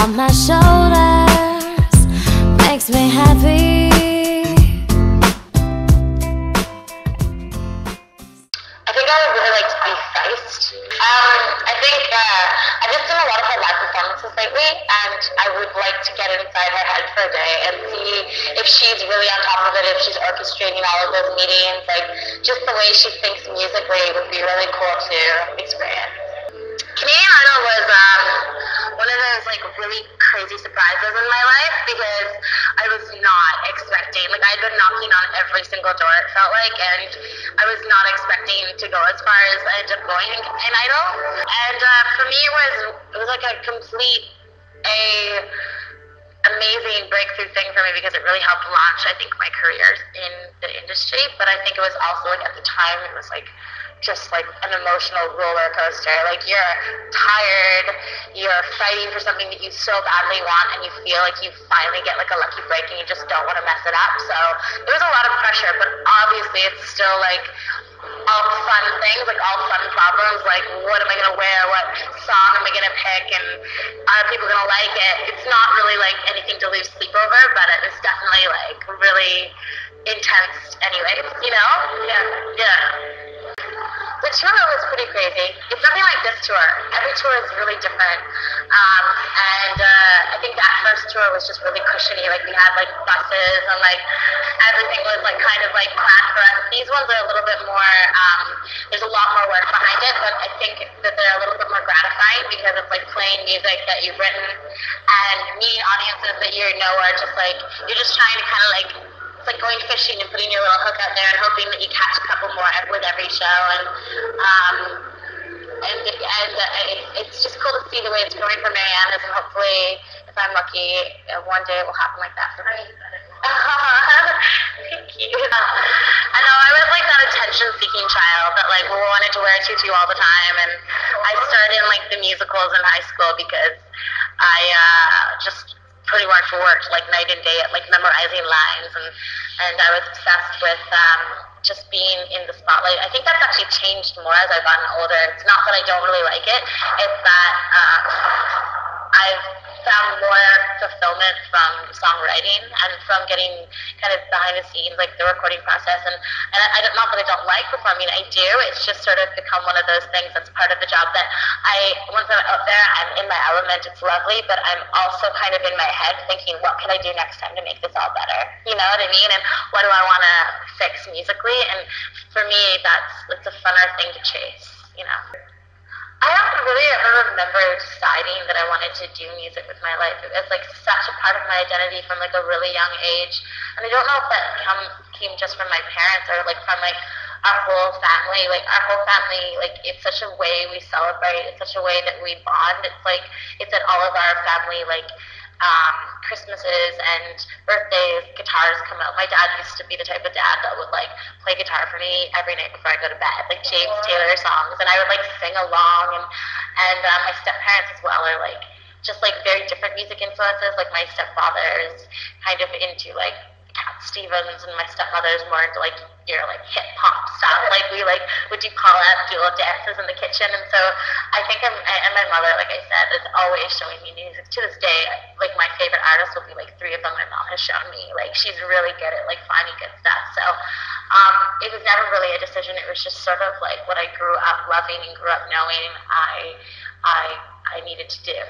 on my shoulders makes me happy. I think I would really like to be faced. I think I've just done a lot of her live performances lately, and I would like to get inside her head for a day and see if she's really on top of it, if she's orchestrating all of those meetings. Like, just the way she thinks musically would be really cool to experience. Canadian Idol was one of those like really crazy surprises in my life, because I was not expecting, like, I'd been knocking on every single door, it felt like, and I was not expecting to go as far as I ended up going in Idol. And for me it was like a complete amazing breakthrough thing for me, because it really helped launch, I think, my career in the industry. But I think it was also, like, at the time, it was like just like an emotional roller coaster. Like, you're tired, you're fighting for something that you so badly want, and you feel like you finally get like a lucky break and you just don't want to mess it up. So there was a lot of pressure, but obviously it's still like all fun things, like all fun problems, like what am I gonna wear, what song am I gonna pick, and are people gonna like it? It's not really like anything to lose sleep over, but it was definitely like really intense anyways, you know? Yeah. The tour was pretty crazy. It's nothing like this tour. Every tour is really different. I think that first tour was just really cushiony. Like, we had like buses and like everything was like kind of like planned for us. These ones are a little bit more, there's a lot more work behind it, but I think that they're a little bit more gratifying, because it's like playing music that you've written and meeting audiences that you know are just like, you're just trying to kind of like, it's like going fishing and putting your little hook out there and hoping that you catch a couple more with every show. It's just cool to see the way it's going for Marianne's, and hopefully, if I'm lucky, one day it will happen like that for me. Thank you. I know, I was like that attention-seeking child that like wanted to wear a tutu all the time, and I started in like the musicals in high school because I just pretty much worked like night and day at like memorizing lines, and I was obsessed with just being in the spotlight. I think that's actually changed more as I've gotten older. It's not that I don't really like it, it's that I've found more fulfillment from songwriting and from getting kind of behind the scenes, like the recording process. And I don't, not that I don't like performing, I do. It's just sort of become one of those things that's part of the job that once I'm out there, I'm in my element, it's lovely, but I'm also kind of in my head thinking, what can I do next time to make this all better? You know what I mean? And what do I want to fix musically? And for me, it's a funner thing to chase, you know? I don't really ever remember deciding that I wanted to do music with my life. It was like such a part of my identity from like a really young age. And I don't know if that came just from my parents or like from like our whole family. Like our whole family, like it's such a way we celebrate. It's such a way that we bond. It's like, it's at all of our family like Christmases and birthdays, guitars come out. My dad used to be the type of dad that would like play guitar for me every night before I go to bed, like James Taylor songs, and I would like sing along. And my step-parents as well are like just like very different music influences. Like my stepfather is kind of into like Cat Stevens, and my stepmother is more into like your like hip hop stuff. Like we like would do call out dual dances in the kitchen, and so I think and my mother, like I said, is always showing me music. To this day, like my favorite artists will be like 3 of them my mom has shown me. Like she's really good at like finding good stuff. So it was never really a decision. It was just sort of like what I grew up loving and grew up knowing I needed to do.